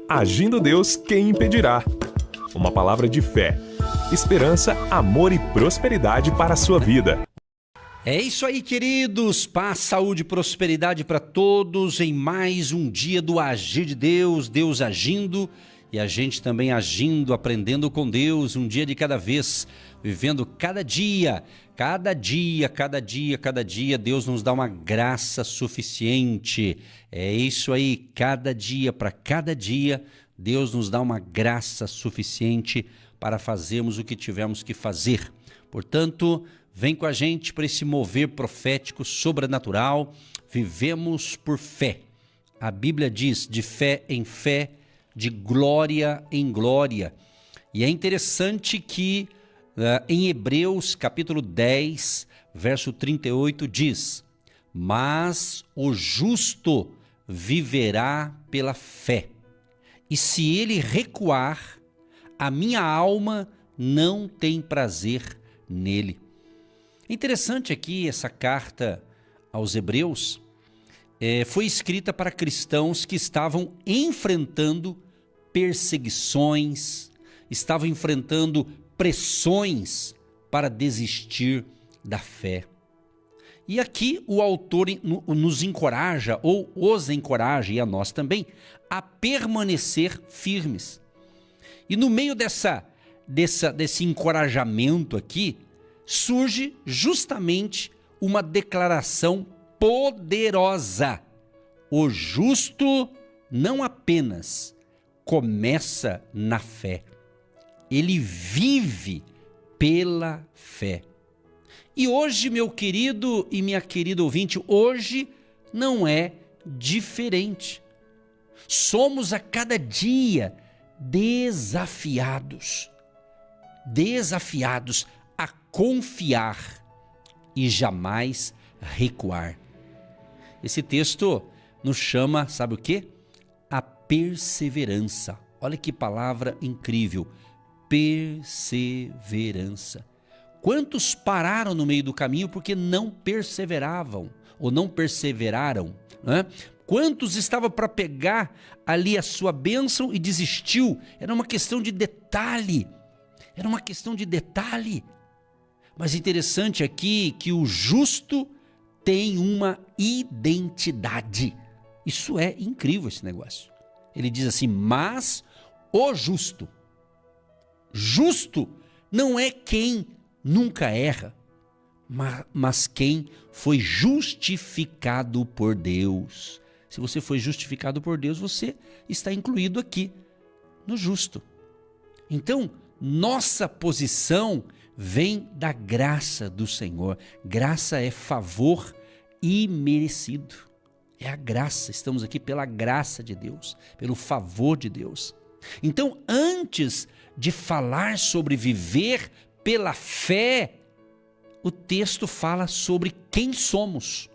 Agindo Deus, quem impedirá? Uma palavra de fé, esperança, amor e prosperidade para a sua vida. É isso aí, queridos. Paz, saúde e prosperidade para todos em mais um dia do Agir de Deus, Deus agindo e a gente também agindo, aprendendo com Deus, um dia de cada vez, vivendo cada dia, Deus nos dá uma graça suficiente. É isso aí, cada dia, para cada dia, Deus nos dá uma graça suficiente para fazermos o que tivermos que fazer. Portanto, vem com a gente para esse mover profético sobrenatural. Vivemos por fé. A Bíblia diz de fé em fé, de glória em glória. E é interessante que em Hebreus capítulo 10, verso 38 diz: mas o justo viverá pela fé. E se ele recuar, a minha alma não tem prazer nele. Interessante aqui essa carta aos Hebreus, foi escrita para cristãos que estavam enfrentando perseguições, estavam enfrentando pressões para desistir da fé. E aqui o autor nos encoraja, ou os encoraja, e a nós também, a permanecer firmes. E no meio desse encorajamento aqui, surge justamente uma declaração poderosa. O justo não apenas começa na fé, ele vive pela fé. E hoje, meu querido e minha querida ouvinte, hoje não é diferente. Somos a cada dia desafiados a confiar e jamais recuar. Esse texto nos chama, sabe o quê? A perseverança. Olha que palavra incrível, perseverança. Quantos pararam no meio do caminho porque não perseveravam ou não perseveraram, né? Quantos estavam para pegar ali a sua bênção e desistiu? Era uma questão de detalhe. Mas interessante aqui que o justo tem uma identidade. Isso é incrível, esse negócio. Ele diz assim, mas o justo não é quem nunca erra, mas quem foi justificado por Deus. Se você foi justificado por Deus, você está incluído aqui no justo. Então, nossa posição vem da graça do Senhor. Graça é favor imerecido. É a graça, estamos aqui pela graça de Deus, pelo favor de Deus. Então, antes de falar sobre viver pela fé, o texto fala sobre quem somos.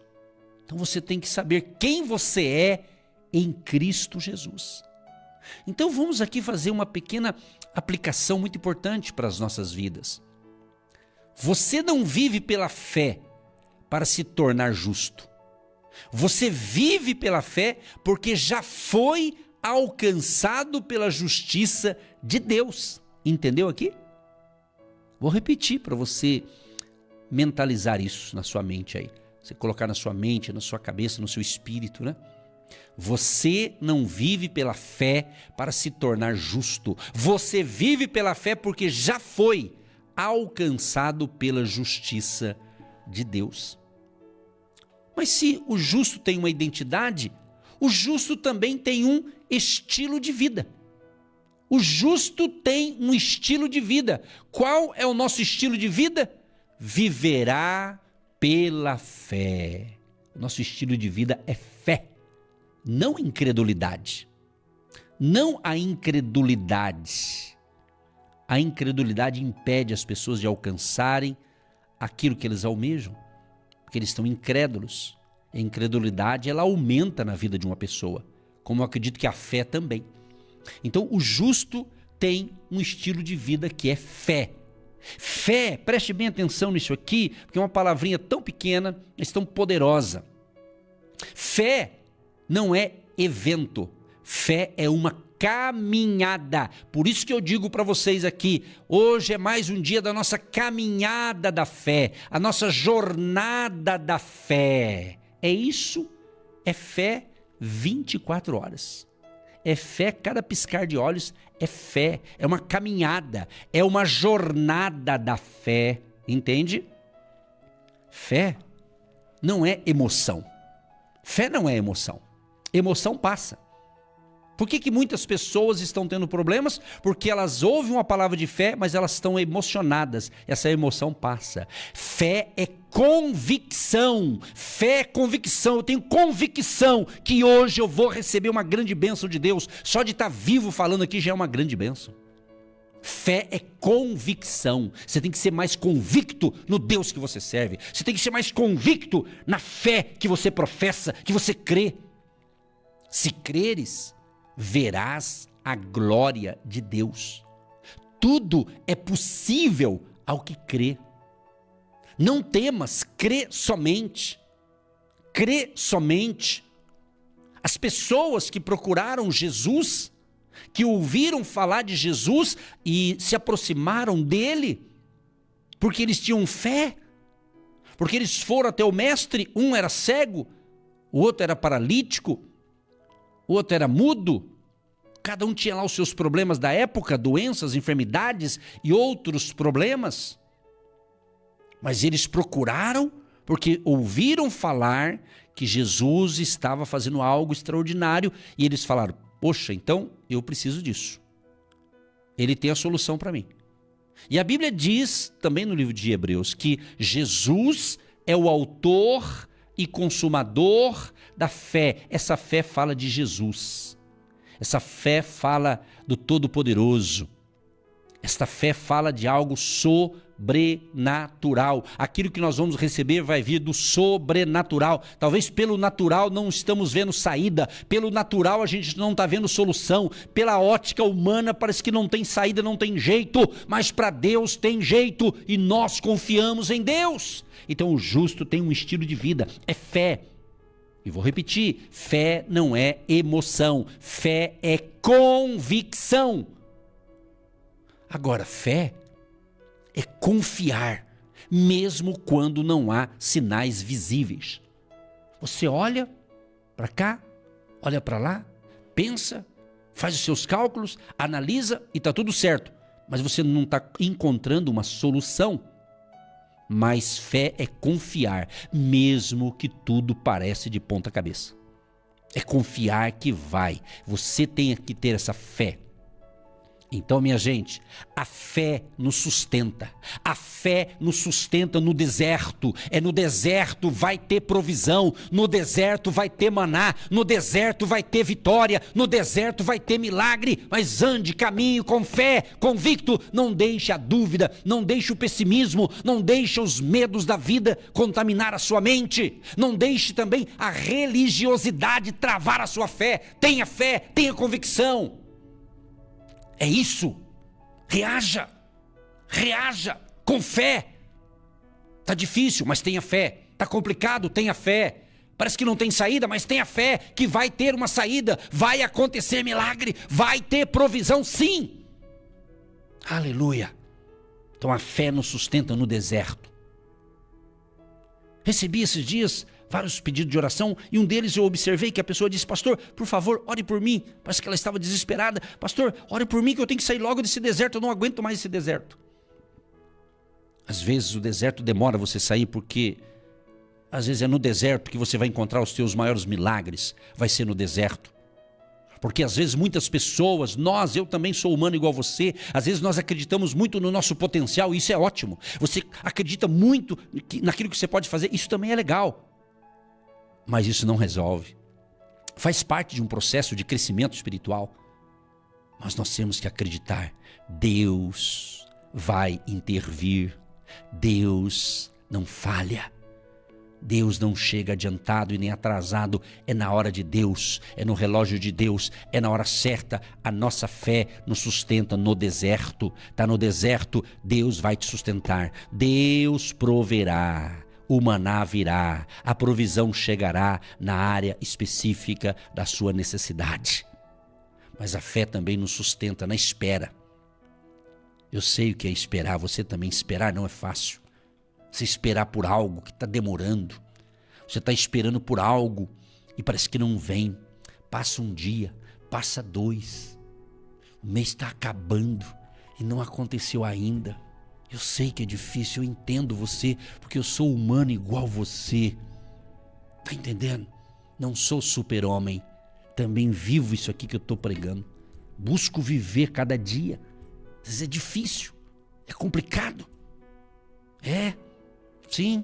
Então você tem que saber quem você é em Cristo Jesus. Então vamos aqui fazer uma pequena aplicação muito importante para as nossas vidas. Você não vive pela fé para se tornar justo. Você vive pela fé porque já foi alcançado pela justiça de Deus. Entendeu aqui? Vou repetir para você mentalizar isso na sua mente aí. Você colocar na sua mente, na sua cabeça, no seu espírito, né? Você não vive pela fé para se tornar justo. Você vive pela fé porque já foi alcançado pela justiça de Deus. Mas se o justo tem uma identidade, o justo também tem um estilo de vida. O justo tem um estilo de vida. Qual é o nosso estilo de vida? Viverá pela fé. O nosso estilo de vida é fé, não incredulidade. Não a incredulidade. A incredulidade impede as pessoas de alcançarem aquilo que eles almejam, porque eles estão incrédulos. A incredulidade, ela aumenta na vida de uma pessoa, como eu acredito que a fé também. Então, o justo tem um estilo de vida que é fé. Fé, preste bem atenção nisso aqui, porque é uma palavrinha tão pequena, mas tão poderosa. Fé não é evento. Fé é uma caminhada. Por isso que eu digo para vocês aqui, hoje é mais um dia da nossa caminhada da fé, a nossa jornada da fé. É isso, é fé 24 horas. É fé, cada piscar de olhos é fé, é uma caminhada, é uma jornada da fé, entende? Fé não é emoção. Fé não é emoção. Emoção passa. Por que muitas pessoas estão tendo problemas? Porque elas ouvem uma palavra de fé, mas elas estão emocionadas. Essa emoção passa. Fé é convicção. Fé é convicção. Eu tenho convicção que hoje eu vou receber uma grande bênção de Deus. Só de estar vivo falando aqui já é uma grande bênção. Fé é convicção. Você tem que ser mais convicto no Deus que você serve. Você tem que ser mais convicto na fé que você professa, que você crê. Se creres, verás a glória de Deus. Tudo é possível ao que crê. Não temas, crê somente. Crê somente. As pessoas que procuraram Jesus, que ouviram falar de Jesus e se aproximaram dele, porque eles tinham fé, porque eles foram até o mestre, um era cego, o outro era paralítico, o outro era mudo, cada um tinha lá os seus problemas da época, doenças, enfermidades e outros problemas. Mas eles procuraram porque ouviram falar que Jesus estava fazendo algo extraordinário e eles falaram, poxa, então eu preciso disso. Ele tem a solução para mim. E a Bíblia diz, também no livro de Hebreus, que Jesus é o autor e consumador da fé. Essa fé fala de Jesus. Essa fé fala do Todo-Poderoso. Esta fé fala de algo sobrenatural. Aquilo que nós vamos receber vai vir do sobrenatural. Talvez pelo natural não estamos vendo saída. Pelo natural a gente não está vendo solução. Pela ótica humana parece que não tem saída, não tem jeito. Mas para Deus tem jeito e nós confiamos em Deus. Então o justo tem um estilo de vida. É fé. E vou repetir, fé não é emoção. Fé é convicção. Agora, fé é confiar, mesmo quando não há sinais visíveis. Você olha para cá, olha para lá, pensa, faz os seus cálculos, analisa e está tudo certo. Mas você não está encontrando uma solução. Mas fé é confiar, mesmo que tudo parece de ponta cabeça. É confiar que vai. Você tem que ter essa fé. Então, minha gente, a fé nos sustenta. A fé nos sustenta no deserto. É no deserto vai ter provisão. No deserto vai ter maná. No deserto vai ter vitória. No deserto vai ter milagre. Mas ande, caminhe com fé, convicto. Não deixe a dúvida, não deixe o pessimismo, não deixe os medos da vida contaminar a sua mente. Não deixe também a religiosidade travar a sua fé. Tenha fé, tenha convicção. É isso, reaja com fé. Está difícil, mas tenha fé. Está complicado, tenha fé. Parece que não tem saída, mas tenha fé que vai ter uma saída. Vai acontecer milagre, vai ter provisão sim. Aleluia. Então a fé nos sustenta no deserto. Recebi esses dias vários pedidos de oração e um deles eu observei que a pessoa disse, pastor, por favor, ore por mim. Parece que ela estava desesperada. Pastor, ore por mim que eu tenho que sair logo desse deserto, eu não aguento mais esse deserto. Às vezes o deserto demora você sair porque às vezes é no deserto que você vai encontrar os teus maiores milagres, vai ser no deserto. Porque às vezes muitas pessoas, eu também sou humano igual você, às vezes nós acreditamos muito no nosso potencial e isso é ótimo. Você acredita muito naquilo que você pode fazer, isso também é legal. Mas isso não resolve. Faz parte de um processo de crescimento espiritual. Mas nós temos que acreditar. Deus vai intervir. Deus não falha. Deus não chega adiantado e nem atrasado. É na hora de Deus. É no relógio de Deus. É na hora certa. A nossa fé nos sustenta no deserto. Está no deserto, Deus vai te sustentar. Deus proverá. O maná virá, a provisão chegará na área específica da sua necessidade. mas a fé também nos sustenta na espera. Eu sei o que é esperar, você também. Esperar não é fácil. Você esperar por algo que está demorando. Você está esperando por algo e parece que não vem. Passa um dia, passa 2. O mês está acabando e não aconteceu ainda. Eu sei que é difícil, eu entendo você, porque eu sou humano igual você. Tá entendendo? Não sou super-homem. Também vivo isso aqui que eu estou pregando. Busco viver cada dia. Às vezes é difícil, é complicado. É, sim.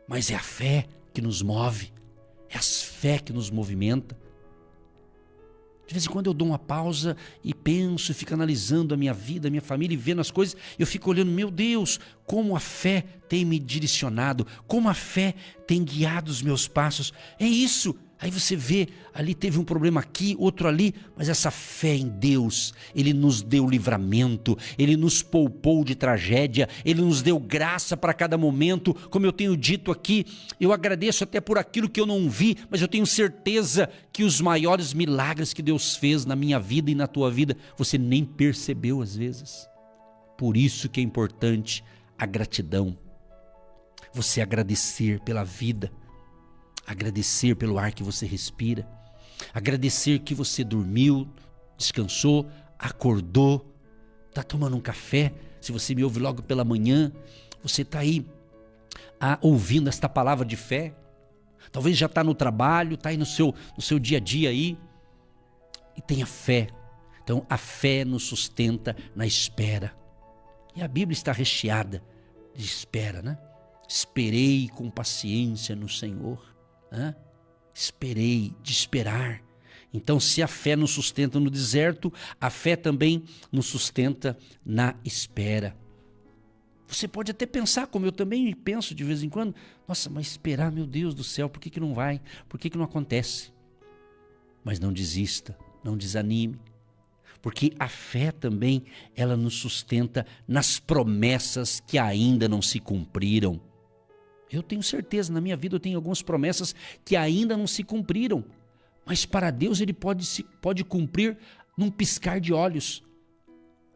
Mas é a fé que nos move. É a fé que nos movimenta. De vez em quando eu dou uma pausa e penso, fico analisando a minha vida, a minha família e vendo as coisas. Eu fico olhando, meu Deus, como a fé tem me direcionado, como a fé tem guiado os meus passos. É isso. Aí você vê, ali teve um problema aqui, outro ali, mas essa fé em Deus, Ele nos deu livramento, Ele nos poupou de tragédia, Ele nos deu graça para cada momento. Como eu tenho dito aqui, eu agradeço até por aquilo que eu não vi, mas eu tenho certeza que os maiores milagres que Deus fez na minha vida e na tua vida, você nem percebeu às vezes. Por isso que é importante a gratidão, você agradecer pela vida, agradecer pelo ar que você respira, agradecer que você dormiu, descansou, acordou, está tomando um café. Se você me ouve logo pela manhã, você está aí ouvindo esta palavra de fé. Talvez já está no trabalho, está aí no seu dia a dia aí, e tenha fé. Então a fé nos sustenta na espera, e a Bíblia está recheada de espera, né? Esperei com paciência no Senhor. Esperei, de esperar. Então, se a fé nos sustenta no deserto, a fé também nos sustenta na espera. Você pode até pensar, como eu também penso de vez em quando, nossa, mas esperar, meu Deus do céu, por que não vai? Por que não acontece? Mas não desista, não desanime, porque a fé também, ela nos sustenta nas promessas que ainda não se cumpriram. Eu tenho certeza, na minha vida eu tenho algumas promessas que ainda não se cumpriram, mas para Deus Ele pode cumprir num piscar de olhos,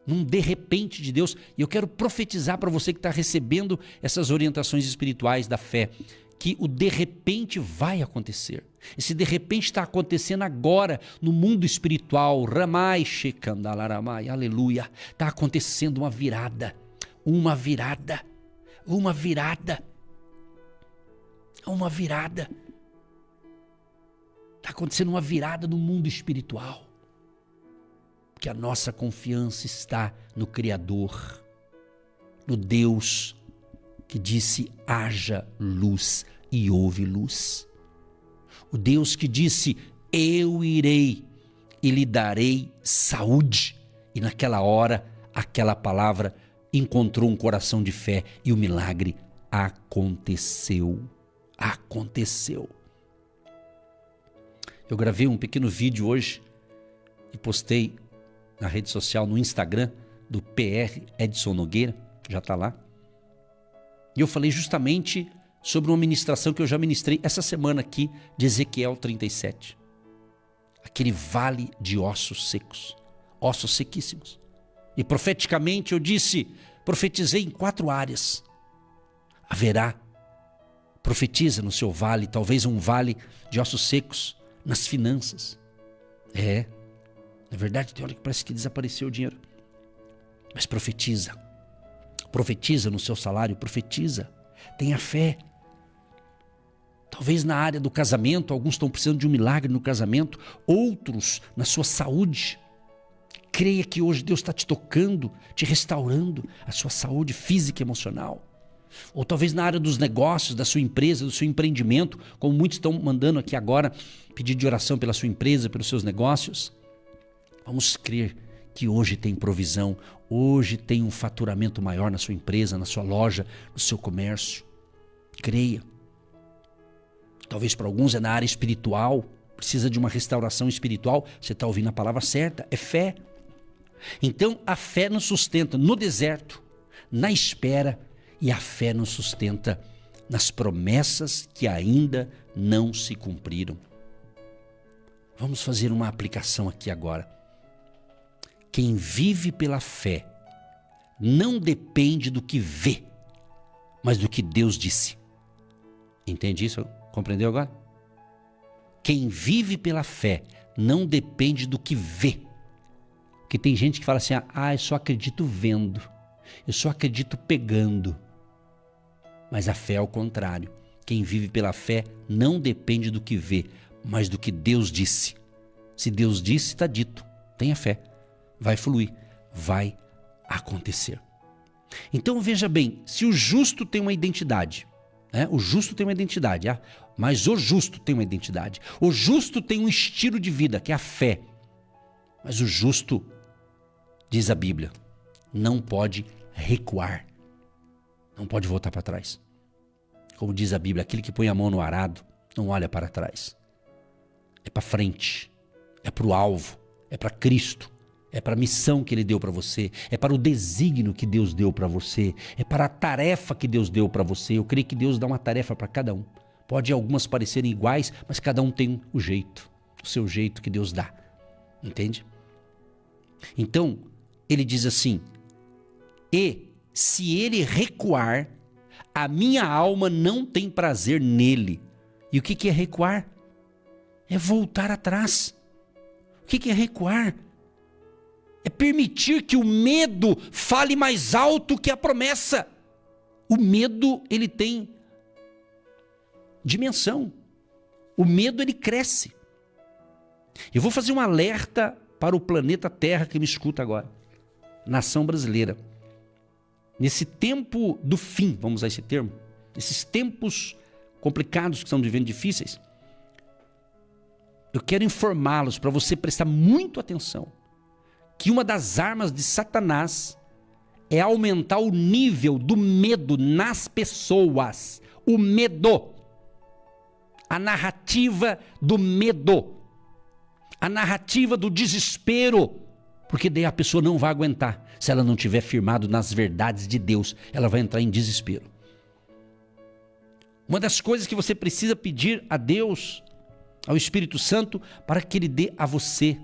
num de repente de Deus. E eu quero profetizar para você que está recebendo essas orientações espirituais da fé, que o de repente vai acontecer. Esse de repente está acontecendo agora no mundo espiritual. Ramai, Shekandalaramai, aleluia. Está acontecendo uma virada, uma virada, uma virada. Uma virada. Está acontecendo uma virada no mundo espiritual. Porque a nossa confiança está no Criador, no Deus que disse: haja luz e houve luz. O Deus que disse: eu irei e lhe darei saúde. E naquela hora, aquela palavra encontrou um coração de fé e o milagre aconteceu. Aconteceu. Eu gravei um pequeno vídeo hoje e postei na rede social, no Instagram, do PR Edson Nogueira, já está lá. E eu falei justamente sobre uma ministração que eu já ministrei essa semana aqui, de Ezequiel 37. Aquele vale de ossos secos, ossos sequíssimos. E profeticamente eu profetizei em 4 áreas. Profetiza no seu vale, talvez um vale de ossos secos, nas finanças. Na verdade tem hora que parece que desapareceu o dinheiro. Mas profetiza no seu salário, profetiza, tenha fé. Talvez na área do casamento, alguns estão precisando de um milagre no casamento, outros na sua saúde. Creia que hoje Deus está te tocando, te restaurando a sua saúde física e emocional. Ou talvez na área dos negócios, da sua empresa, do seu empreendimento, como muitos estão mandando aqui agora, pedido de oração pela sua empresa, pelos seus negócios. Vamos crer que hoje tem provisão, hoje tem um faturamento maior na sua empresa, na sua loja, no seu comércio. Creia. Talvez para alguns é na área espiritual, precisa de uma restauração espiritual, você está ouvindo a palavra certa, é fé. Então a fé nos sustenta no deserto, na espera, e a fé nos sustenta nas promessas que ainda não se cumpriram. Vamos fazer uma aplicação aqui agora. Quem vive pela fé não depende do que vê, mas do que Deus disse. Entende isso? Compreendeu agora? Quem vive pela fé não depende do que vê. Porque tem gente que fala assim, eu só acredito vendo, eu só acredito pegando. Mas a fé é ao contrário. Quem vive pela fé não depende do que vê, mas do que Deus disse. Se Deus disse, está dito. Tenha fé. Vai fluir. Vai acontecer. Então veja bem, se o justo tem uma identidade, né? O justo tem uma identidade, mas o justo tem uma identidade. O justo tem um estilo de vida, que é a fé. Mas o justo, diz a Bíblia, não pode recuar. Não pode voltar para trás. Como diz a Bíblia, aquele que põe a mão no arado não olha para trás. É para frente, é para o alvo, é para Cristo, é para a missão que Ele deu para você, é para o desígnio que Deus deu para você, é para a tarefa que Deus deu para você. Eu creio que Deus dá uma tarefa para cada um. Pode algumas parecerem iguais, mas cada um tem o jeito, o seu jeito que Deus dá. Entende? Então, ele diz assim, e se ele recuar, a minha alma não tem prazer nele. E o que é recuar? É voltar atrás. O que é recuar? É permitir que o medo fale mais alto que a promessa. O medo, ele tem dimensão. O medo, ele cresce. Eu vou fazer um alerta para o planeta Terra que me escuta agora. Nação brasileira. Nesse tempo do fim, vamos usar esse termo, nesses tempos complicados que estamos vivendo, difíceis, eu quero informá-los para você prestar muito atenção que uma das armas de Satanás é aumentar o nível do medo nas pessoas. O medo. A narrativa do medo. A narrativa do desespero. Porque daí a pessoa não vai aguentar. Se ela não tiver firmado nas verdades de Deus, ela vai entrar em desespero. Uma das coisas que você precisa pedir a Deus, ao Espírito Santo, para que Ele dê a você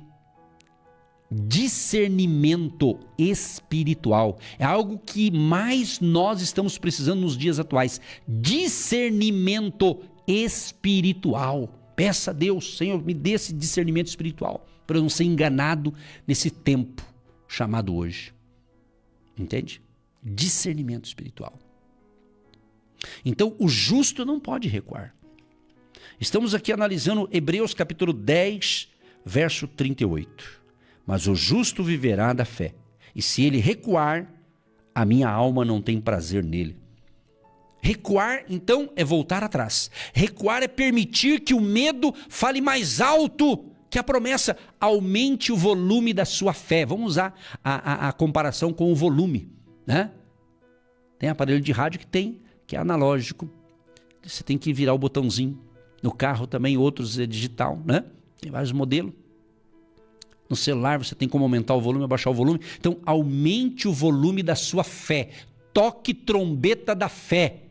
discernimento espiritual. É algo que mais nós estamos precisando nos dias atuais. Discernimento espiritual. Peça a Deus, Senhor, me dê esse discernimento espiritual, para eu não ser enganado nesse tempo chamado hoje. Entende? Discernimento espiritual. Então, o justo não pode recuar. Estamos aqui analisando Hebreus capítulo 10, verso 38. Mas o justo viverá da fé, e se ele recuar, a minha alma não tem prazer nele. Recuar, então, é voltar atrás. Recuar é permitir que o medo fale mais alto que a promessa. Aumente o volume da sua fé. Vamos usar a comparação com o volume, né? Tem aparelho de rádio que é analógico. Você tem que virar o botãozinho. No carro também, outros é digital, né? Tem vários modelos. No celular você tem como aumentar o volume, abaixar o volume. Então, aumente o volume da sua fé. Toque trombeta da fé.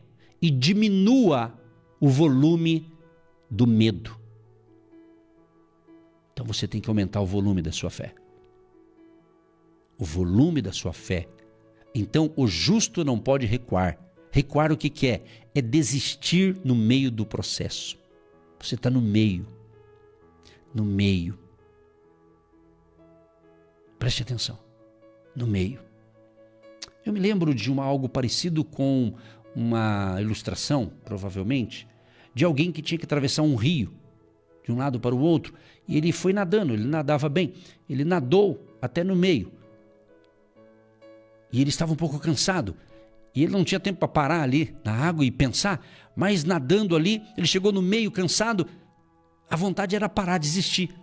E diminua o volume do medo. Então você tem que aumentar o volume da sua fé. O volume da sua fé. Então o justo não pode recuar. Recuar o que é? É desistir no meio do processo. Você está no meio. No meio. Preste atenção. No meio. Eu me lembro de algo parecido com uma ilustração, provavelmente, de alguém que tinha que atravessar um rio, de um lado para o outro, e ele foi nadando, ele nadava bem, ele nadou até no meio, e ele estava um pouco cansado, e ele não tinha tempo para parar ali na água e pensar, mas nadando ali, ele chegou no meio cansado, a vontade era parar, desistir.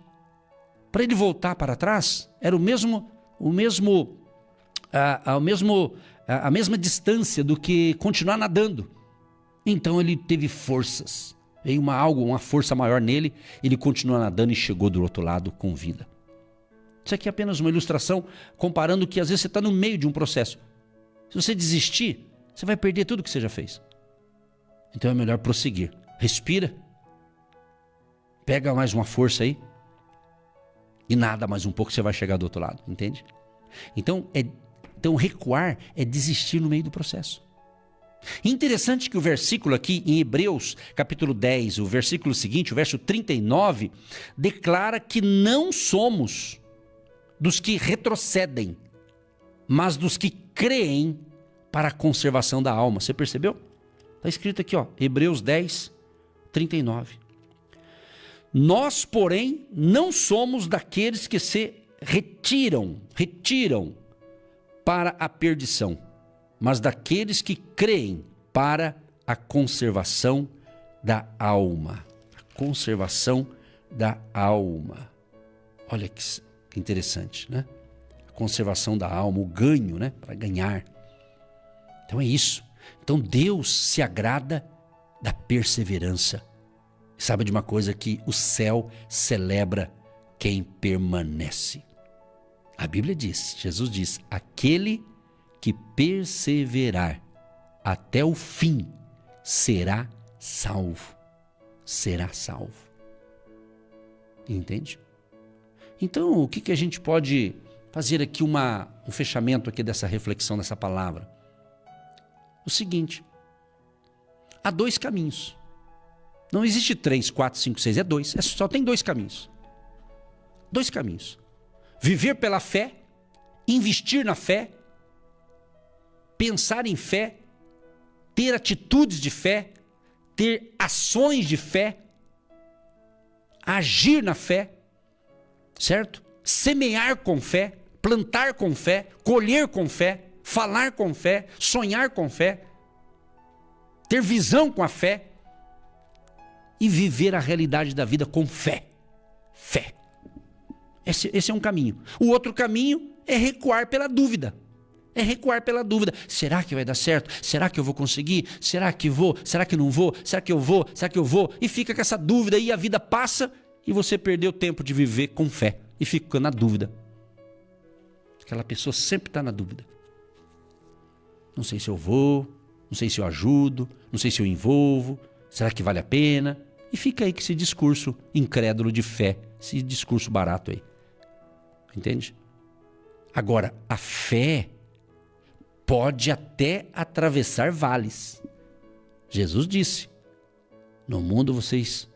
Para ele voltar para trás, era a mesma distância do que continuar nadando. Então ele teve forças. Veio uma força maior nele, ele continuou nadando e chegou do outro lado com vida. Isso aqui é apenas uma ilustração, comparando que às vezes você está no meio de um processo. Se você desistir, você vai perder tudo que você já fez. Então é melhor prosseguir. Respira. Pega mais uma força aí. E nada, mais um pouco você vai chegar do outro lado, entende? Então recuar é desistir no meio do processo. Interessante que o versículo aqui em Hebreus, capítulo 10, o versículo seguinte, o verso 39, declara que não somos dos que retrocedem, mas dos que creem para a conservação da alma. Você percebeu? Está escrito aqui, ó, Hebreus 10, 39. Nós, porém, não somos daqueles que se retiram para a perdição, mas daqueles que creem para a conservação da alma. A conservação da alma. Olha que interessante, né? A conservação da alma, o ganho, né? Para ganhar. Então é isso. Então Deus se agrada da perseverança. Sabe de uma coisa que o céu celebra quem permanece. A Bíblia diz, Jesus diz, aquele que perseverar até o fim será salvo. Será salvo. Entende? Então, o que a gente pode fazer aqui um fechamento aqui dessa reflexão, dessa palavra? O seguinte, há 2 caminhos. Não existe 3, 4, 5, 6, é 2. Só tem 2 caminhos. 2 caminhos. Viver pela fé, investir na fé, pensar em fé, ter atitudes de fé, ter ações de fé, agir na fé, certo? Semear com fé, plantar com fé, colher com fé, falar com fé, sonhar com fé, ter visão com a fé e viver a realidade da vida com fé. Fé. Esse é um caminho. O outro caminho é recuar pela dúvida. É recuar pela dúvida. Será que vai dar certo? Será que eu vou conseguir? Será que vou? Será que não vou? Será que eu vou? Será que eu vou? E fica com essa dúvida e a vida passa e você perdeu tempo de viver com fé. E fica na dúvida. Aquela pessoa sempre está na dúvida. Não sei se eu vou, não sei se eu ajudo, não sei se eu envolvo, será que vale a pena? E fica aí com esse discurso incrédulo de fé, esse discurso barato aí. Entende? Agora, a fé pode até atravessar vales. Jesus disse, no mundo vocês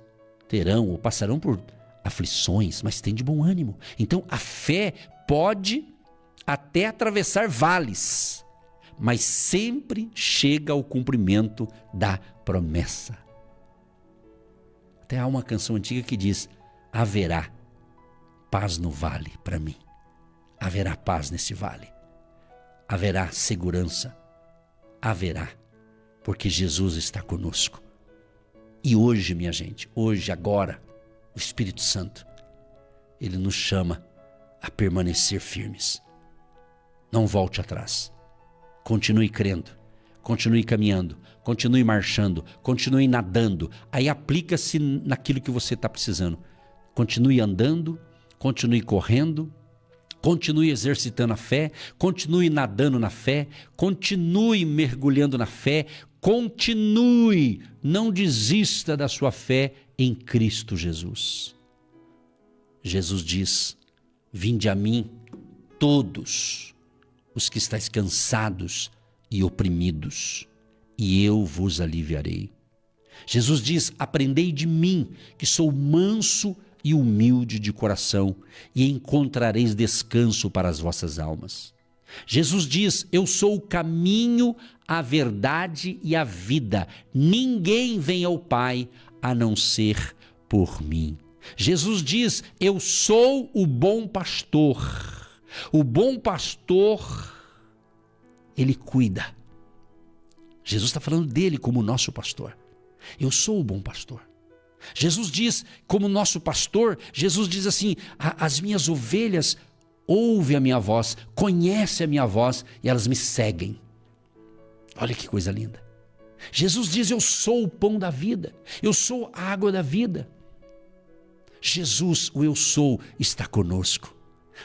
terão ou passarão por aflições, mas tem de bom ânimo. Então, a fé pode até atravessar vales, mas sempre chega ao cumprimento da promessa. Até há uma canção antiga que diz, haverá paz no vale para mim. Haverá paz nesse vale. Haverá segurança. Haverá, porque Jesus está conosco. E hoje, minha gente, hoje, agora, o Espírito Santo, ele nos chama a permanecer firmes. Não volte atrás. Continue crendo, continue caminhando, continue marchando, continue nadando. Aí aplica-se naquilo que você está precisando. Continue andando, continue correndo, continue exercitando a fé, continue nadando na fé, continue mergulhando na fé, continue, não desista da sua fé em Cristo Jesus. Jesus diz, vinde a mim todos os que estáis cansados e oprimidos, e eu vos aliviarei. Jesus diz, aprendei de mim, que sou manso e humilde de coração, e encontrareis descanso para as vossas almas. Jesus diz, eu sou o caminho, a verdade e a vida. Ninguém vem ao Pai a não ser por mim. Jesus diz, eu sou o bom pastor. O bom pastor, ele cuida. Jesus está falando dele como nosso pastor. Eu sou o bom pastor. Jesus diz, como nosso pastor, Jesus diz assim, as minhas ovelhas ouvem a minha voz, conhecem a minha voz e elas me seguem. Olha que coisa linda. Jesus diz, eu sou o pão da vida, eu sou a água da vida. Jesus, o eu sou, está conosco.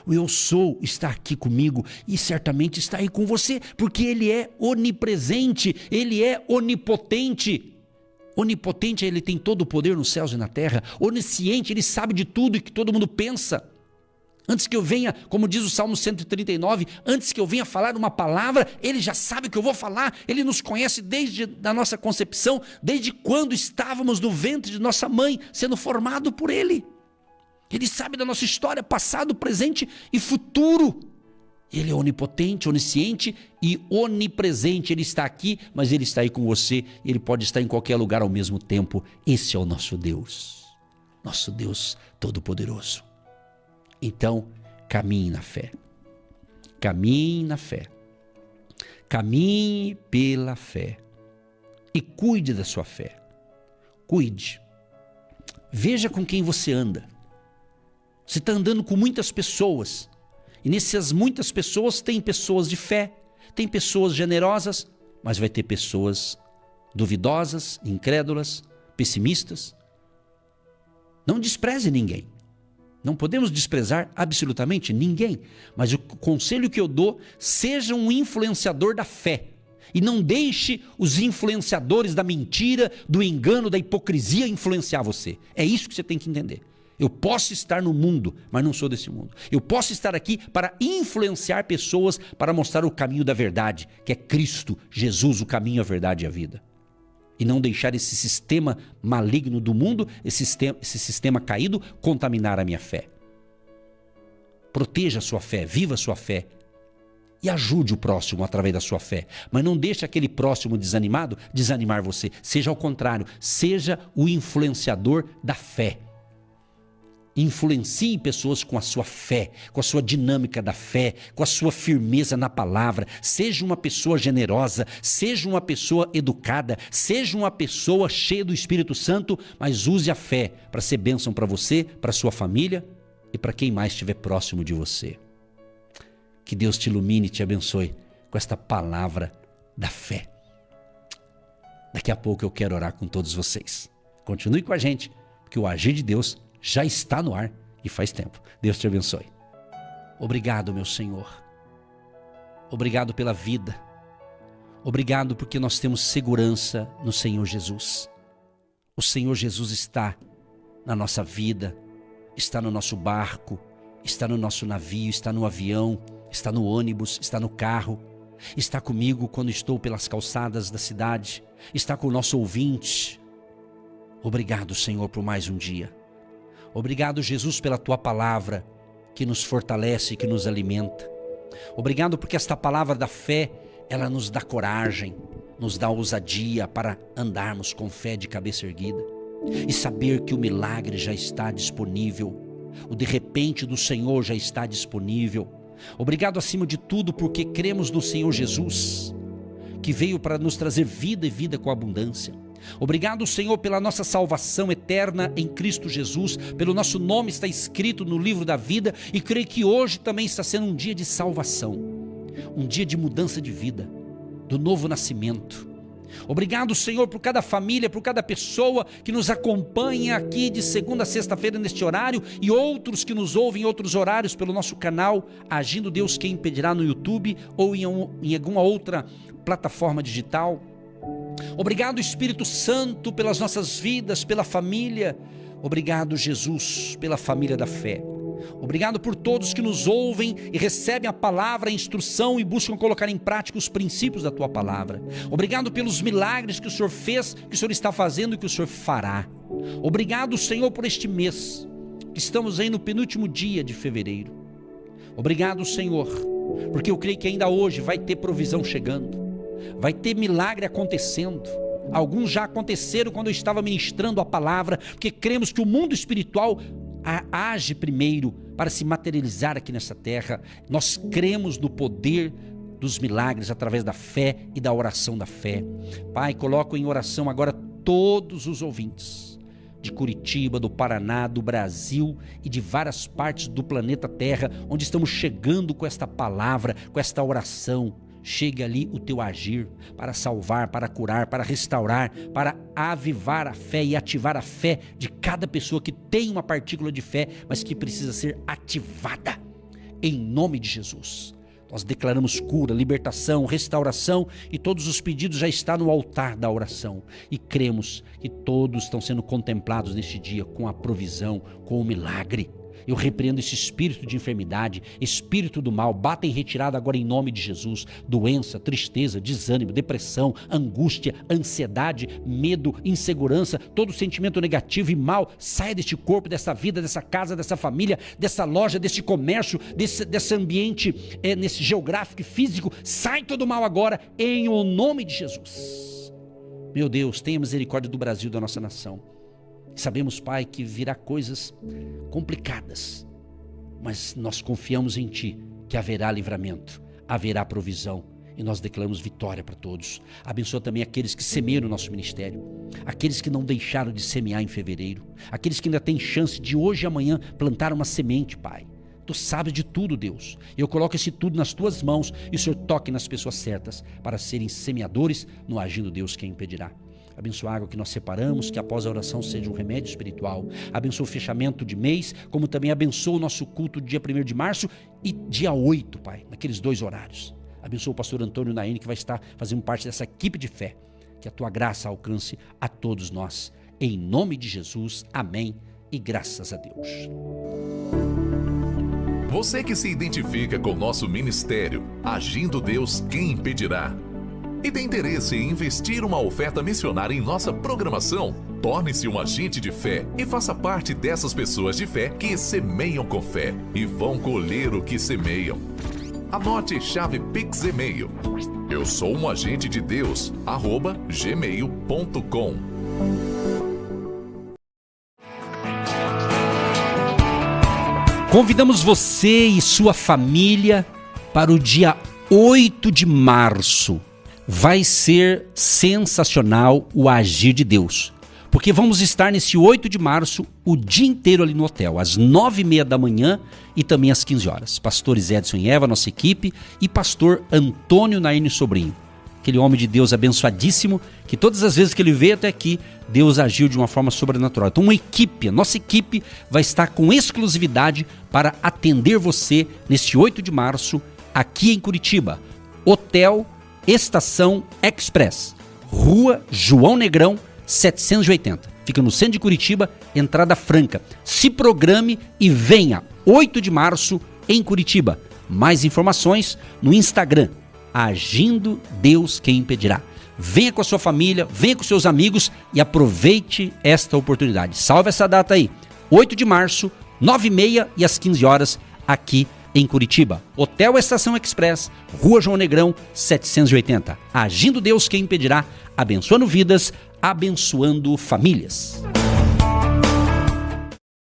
O eu sou está aqui comigo e certamente está aí com você, porque ele é onipresente, ele é onipotente. Onipotente, ele tem todo o poder nos céus e na terra. Onisciente, ele sabe de tudo e que todo mundo pensa. Antes que eu venha, como diz o Salmo 139, antes que eu venha falar uma palavra, Ele já sabe o que eu vou falar. Ele nos conhece desde a nossa concepção, desde quando estávamos no ventre de nossa mãe, sendo formado por Ele. Ele sabe da nossa história, passado, presente e futuro. Ele é onipotente, onisciente e onipresente. Ele está aqui, mas Ele está aí com você. E Ele pode estar em qualquer lugar ao mesmo tempo. Esse é o nosso Deus Todo-Poderoso. Então, caminhe na fé. Caminhe na fé. Caminhe pela fé. E cuide da sua fé. Cuide. Veja com quem você anda. Você está andando com muitas pessoas. E nessas muitas pessoas tem pessoas de fé, tem pessoas generosas, mas vai ter pessoas duvidosas, incrédulas, pessimistas. Não despreze ninguém. Não podemos desprezar absolutamente ninguém, mas o conselho que eu dou, seja um influenciador da fé e não deixe os influenciadores da mentira, do engano, da hipocrisia influenciar você. É isso que você tem que entender. Eu posso estar no mundo, mas não sou desse mundo. Eu posso estar aqui para influenciar pessoas, para mostrar o caminho da verdade, que é Cristo, Jesus, o caminho, a verdade e a vida. E não deixar esse sistema maligno do mundo, esse sistema caído, contaminar a minha fé. Proteja a sua fé, viva a sua fé. E ajude o próximo através da sua fé. Mas não deixe aquele próximo desanimado desanimar você. Seja ao contrário, seja o influenciador da fé. Influencie pessoas com a sua fé, com a sua dinâmica da fé, com a sua firmeza na palavra. Seja uma pessoa generosa, seja uma pessoa educada, seja uma pessoa cheia do Espírito Santo, mas use a fé para ser bênção para você, para sua família e para quem mais estiver próximo de você. Que Deus te ilumine e te abençoe com esta palavra da fé. Daqui a pouco eu quero orar com todos vocês. Continue com a gente, porque o agir de Deus já está no ar e faz tempo. Deus te abençoe. Obrigado, meu Senhor. Obrigado pela vida. Obrigado porque nós temos segurança no Senhor Jesus. O Senhor Jesus está na nossa vida, está no nosso barco, está no nosso navio, está no avião, está no ônibus, está no carro, está comigo quando estou pelas calçadas da cidade, está com o nosso ouvinte. Obrigado, Senhor, por mais um dia. Obrigado, Jesus, pela Tua palavra que nos fortalece e que nos alimenta. Obrigado porque esta palavra da fé, ela nos dá coragem, nos dá ousadia para andarmos com fé de cabeça erguida e saber que o milagre já está disponível, o de repente do Senhor já está disponível. Obrigado acima de tudo porque cremos no Senhor Jesus, que veio para nos trazer vida e vida com abundância. Obrigado, Senhor, pela nossa salvação eterna em Cristo Jesus, pelo nosso nome está escrito no livro da vida e creio que hoje também está sendo um dia de salvação, um dia de mudança de vida, do novo nascimento. Obrigado, Senhor, por cada família, por cada pessoa que nos acompanha aqui de segunda a sexta-feira neste horário e outros que nos ouvem em outros horários pelo nosso canal Agindo Deus Quem Impedirá no YouTube ou em alguma outra plataforma digital. Obrigado, Espírito Santo, pelas nossas vidas, pela família. Obrigado, Jesus, pela família da fé. Obrigado por todos que nos ouvem e recebem a palavra, a instrução e buscam colocar em prática os princípios da Tua palavra. Obrigado pelos milagres que o Senhor fez, que o Senhor está fazendo e que o Senhor fará. Obrigado, Senhor, por este mês, que estamos aí no penúltimo dia de fevereiro. Obrigado, Senhor, porque eu creio que ainda hoje vai ter provisão chegando. Vai ter milagre acontecendo. Alguns já aconteceram quando eu estava ministrando a palavra, porque cremos que o mundo espiritual age primeiro para se materializar aqui nessa terra. Nós cremos no poder dos milagres através da fé e da oração da fé. Pai, coloco em oração agora todos os ouvintes de Curitiba, do Paraná, do Brasil e de várias partes do planeta Terra, onde estamos chegando com esta palavra, com esta oração. Chegue ali o Teu agir para salvar, para curar, para restaurar, para avivar a fé e ativar a fé de cada pessoa que tem uma partícula de fé, mas que precisa ser ativada. Em nome de Jesus, nós declaramos cura, libertação, restauração e todos os pedidos já estão no altar da oração. E cremos que todos estão sendo contemplados neste dia com a provisão, com o milagre. Eu repreendo esse espírito de enfermidade, espírito do mal, bata em retirada agora em nome de Jesus. Doença, tristeza, desânimo, depressão, angústia, ansiedade, medo, insegurança, todo sentimento negativo e mal, saia deste corpo, dessa vida, dessa casa, dessa família, dessa loja, desse comércio, desse ambiente, nesse geográfico e físico. Sai todo mal agora em o nome de Jesus. Meu Deus, tenha misericórdia do Brasil, da nossa nação. Sabemos, Pai, que virá coisas complicadas, mas nós confiamos em Ti, que haverá livramento, haverá provisão, e nós declaramos vitória para todos. Abençoa também aqueles que semeiam no nosso ministério, aqueles que não deixaram de semear em fevereiro, aqueles que ainda têm chance de hoje e amanhã plantar uma semente, Pai. Tu sabes de tudo, Deus. Eu coloco esse tudo nas Tuas mãos e o Senhor toque nas pessoas certas para serem semeadores no agindo Deus, quem impedirá. Abençoa a água que nós separamos, que após a oração seja um remédio espiritual. Abençoa o fechamento de mês, como também abençoa o nosso culto dia 1º de março e dia 8, Pai, naqueles 2 horários. Abençoa o pastor Antônio Naine, que vai estar fazendo parte dessa equipe de fé. Que a Tua graça alcance a todos nós. Em nome de Jesus, amém e graças a Deus. Você que se identifica com o nosso ministério, Agindo Deus, quem impedirá? E tem interesse em investir uma oferta missionária em nossa programação? Torne-se um agente de fé e faça parte dessas pessoas de fé que semeiam com fé e vão colher o que semeiam. Anote chave Pix e-mail. Eu sou um agente de Deus, @gmail.com. Convidamos você e sua família para o dia 8 de março. Vai ser sensacional o agir de Deus, porque vamos estar nesse 8 de março o dia inteiro ali no hotel, às 9h30 da manhã e também às 15 horas. Pastores Edson e Eva, nossa equipe, e pastor Antônio Naine Sobrinho, aquele homem de Deus abençoadíssimo, que todas as vezes que ele veio até aqui, Deus agiu de uma forma sobrenatural. Então uma equipe, a nossa equipe vai estar com exclusividade para atender você nesse 8 de março aqui em Curitiba. Hotel Estação Express, Rua João Negrão 780. Fica no centro de Curitiba, entrada franca. Se programe e venha 8 de março em Curitiba. Mais informações no Instagram, Agindo Deus Quem Impedirá. Venha com a sua família, venha com seus amigos e aproveite esta oportunidade. Salve essa data aí, 8 de março, 9h30 e às 15 horas aqui em Curitiba. Hotel Estação Express, Rua João Negrão 780. Agindo Deus Quem Impedirá, abençoando vidas, abençoando famílias.